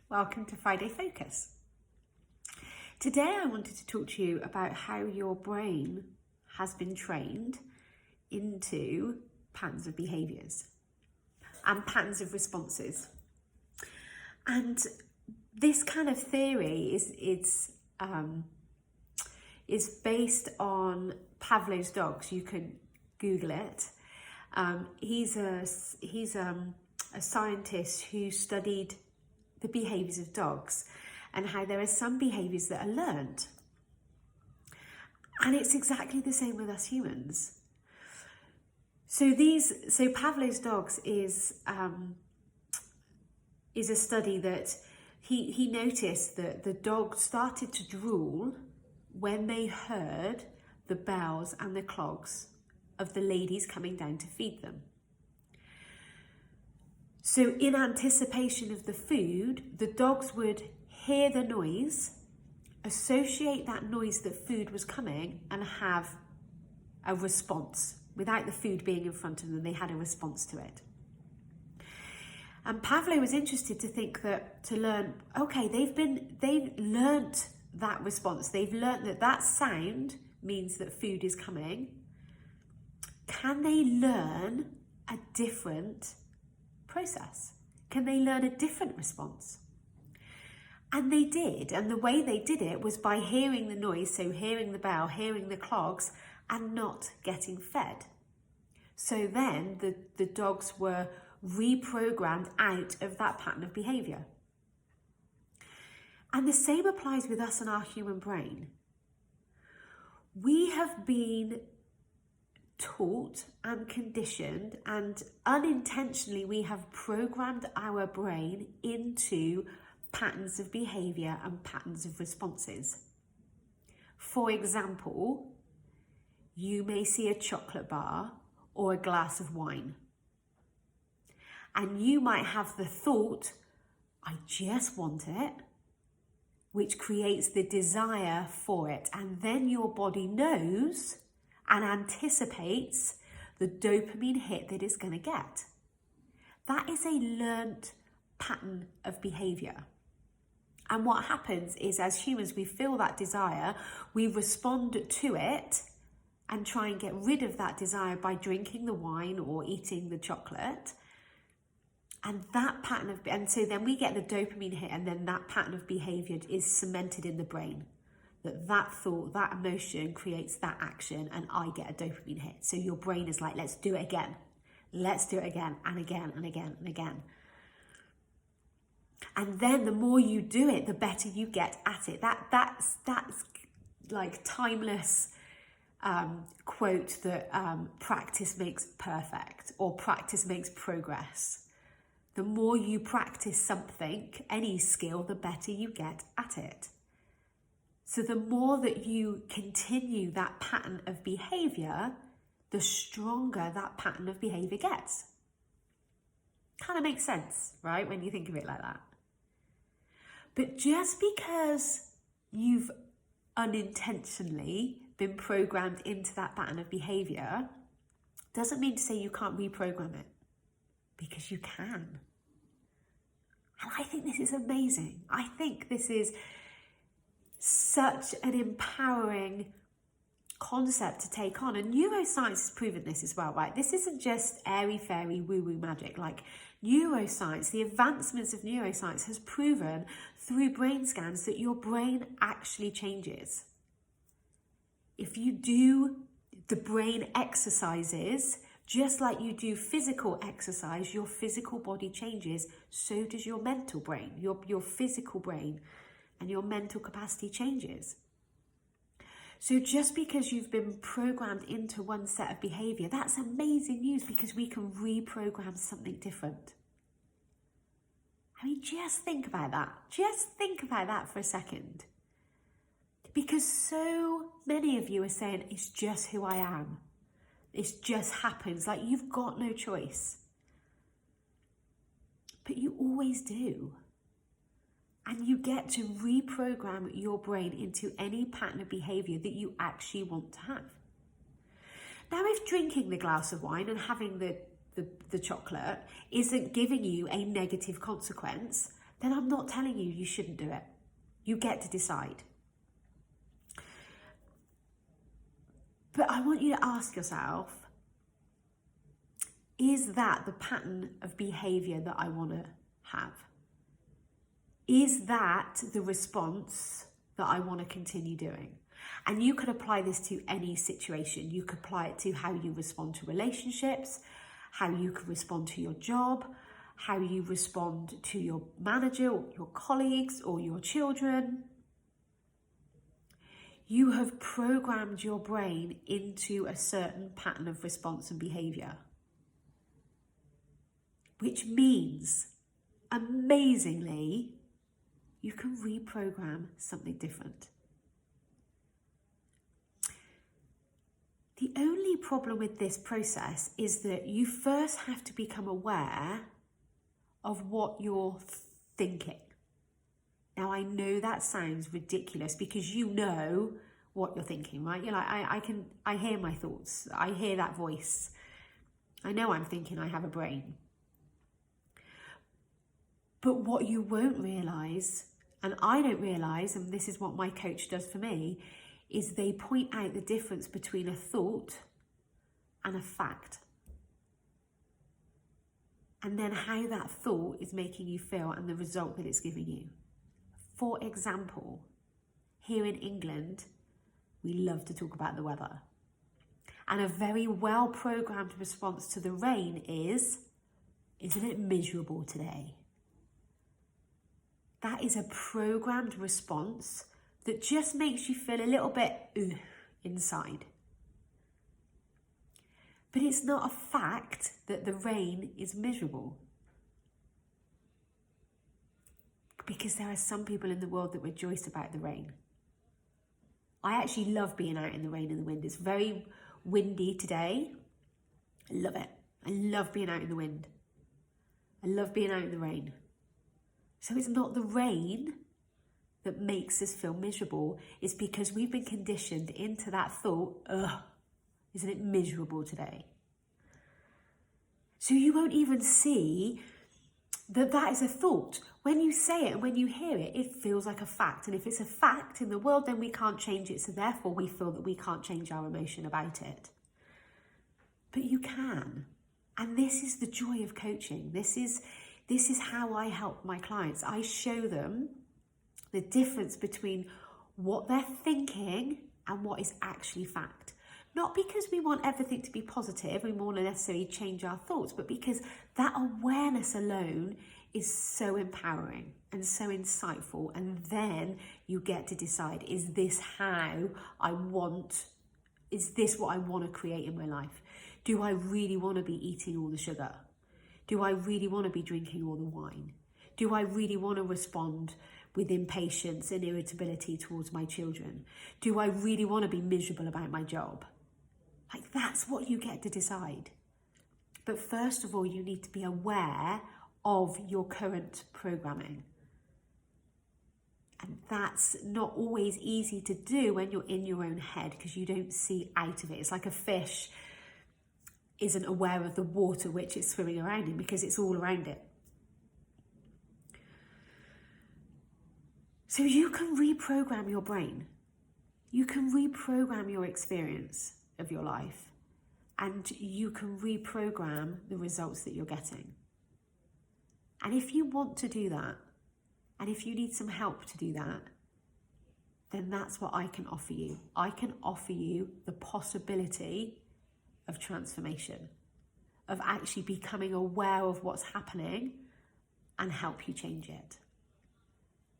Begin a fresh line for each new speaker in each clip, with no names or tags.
Welcome to Friday Focus. Today I wanted to talk to you about how your brain has been trained into patterns of behaviours and patterns of responses. And this kind of theory is based on Pavlov's dogs. You can Google it. He's a scientist who studied the behaviours of dogs and how there are some behaviours that are learned. And it's exactly the same with us humans. So Pavlov's dogs is a study that he noticed that the dogs started to drool when they heard the bells and the clogs of the ladies coming down to feed them. So in anticipation of the food, the dogs would hear the noise, associate that noise that food was coming, and have a response. Without the food being in front of them, they had a response to it. And Pavlov was interested to learn, okay, they've learnt that response. They've learnt that sound means that food is coming. Can they learn a different process? Can they learn a different response? And they did, and the way they did it was by hearing the noise, so hearing the bell, hearing the clogs, and not getting fed. So then the dogs were reprogrammed out of that pattern of behaviour. And the same applies with us and our human brain. We have been taught and conditioned, and unintentionally we have programmed our brain into patterns of behaviour and patterns of responses. For example, you may see a chocolate bar or a glass of wine, and you might have the thought, I just want it, which creates the desire for it, and then your body knows and anticipates the dopamine hit that it's going to get. That is a learnt pattern of behaviour. And what happens is, as humans, we feel that desire, we respond to it and try and get rid of that desire by drinking the wine or eating the chocolate. And so then we get the dopamine hit, and then that pattern of behaviour is cemented in the brain. That thought, that emotion creates that action, and I get a dopamine hit. So your brain is like, let's do it again. Let's do it again and again and again and again. And then the more you do it, the better you get at it. That's like timeless quote that practice makes perfect, or practice makes progress. The more you practice something, any skill, the better you get at it. So the more that you continue that pattern of behaviour, the stronger that pattern of behaviour gets. Kind of makes sense, right, when you think of it like that. But just because you've unintentionally been programmed into that pattern of behaviour doesn't mean to say you can't reprogram it, because you can. And I think this is amazing. I think this is such an empowering concept to take on, and neuroscience has proven this as well, right? This isn't just airy-fairy woo-woo magic. Like, neuroscience, the advancements of neuroscience has proven through brain scans that your brain actually changes. If you do the brain exercises, just like you do physical exercise, your physical body changes, so does your mental brain, your physical brain, and your mental capacity changes. So just because you've been programmed into one set of behaviour, that's amazing news, because we can reprogram something different. I mean, just think about that. Just think about that for a second. Because so many of you are saying, it's just who I am. It just happens. Like, you've got no choice. But you always do. And you get to reprogram your brain into any pattern of behaviour that you actually want to have. Now, if drinking the glass of wine and having the chocolate isn't giving you a negative consequence, then I'm not telling you shouldn't do it. You get to decide. But I want you to ask yourself, is that the pattern of behaviour that I want to have? Is that the response that I want to continue doing? And you could apply this to any situation. You could apply it to how you respond to relationships, how you could respond to your job, how you respond to your manager or your colleagues or your children. You have programmed your brain into a certain pattern of response and behaviour, which means, amazingly, you can reprogram something different. The only problem with this process is that you first have to become aware of what you're thinking. Now, I know that sounds ridiculous because you know what you're thinking, right? You're like, I hear my thoughts. I hear that voice. I know I'm thinking, I have a brain. But what you won't realise, and I don't realise, and this is what my coach does for me, is they point out the difference between a thought and a fact. And then how that thought is making you feel and the result that it's giving you. For example, here in England, we love to talk about the weather. And a very well-programmed response to the rain is, isn't it miserable today? That is a programmed response that just makes you feel a little bit inside. But it's not a fact that the rain is miserable. Because there are some people in the world that rejoice about the rain. I actually love being out in the rain and the wind. It's very windy today. I love it. I love being out in the wind. I love being out in the rain. So it's not the rain that makes us feel miserable. It's because we've been conditioned into that thought, isn't it miserable today? So you won't even see that that is a thought. When you say it and when you hear it, it feels like a fact. And if it's a fact in the world, then we can't change it. So therefore we feel that we can't change our emotion about it. But you can. And this is the joy of coaching. This is how I help my clients. I show them the difference between what they're thinking and what is actually fact. Not because we want everything to be positive, we want to necessarily change our thoughts, but because that awareness alone is so empowering and so insightful. And then you get to decide, is this what I want to create in my life? Do I really want to be eating all the sugar? Do I really want to be drinking all the wine? Do I really want to respond with impatience and irritability towards my children? Do I really want to be miserable about my job? Like, that's what you get to decide. But first of all, you need to be aware of your current programming. And that's not always easy to do when you're in your own head because you don't see out of it. It's like a fish isn't aware of the water which it's swimming around in because it's all around it. So you can reprogram your brain. You can reprogram your experience of your life, and you can reprogram the results that you're getting. And if you want to do that, and if you need some help to do that, then that's what I can offer you. I can offer you the possibility of transformation, of actually becoming aware of what's happening and help you change it.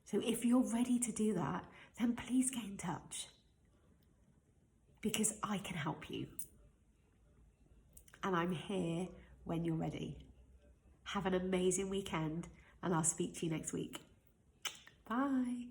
So if you're ready to do that, then please get in touch because I can help you. And I'm here when you're ready. Have an amazing weekend and I'll speak to you next week. Bye.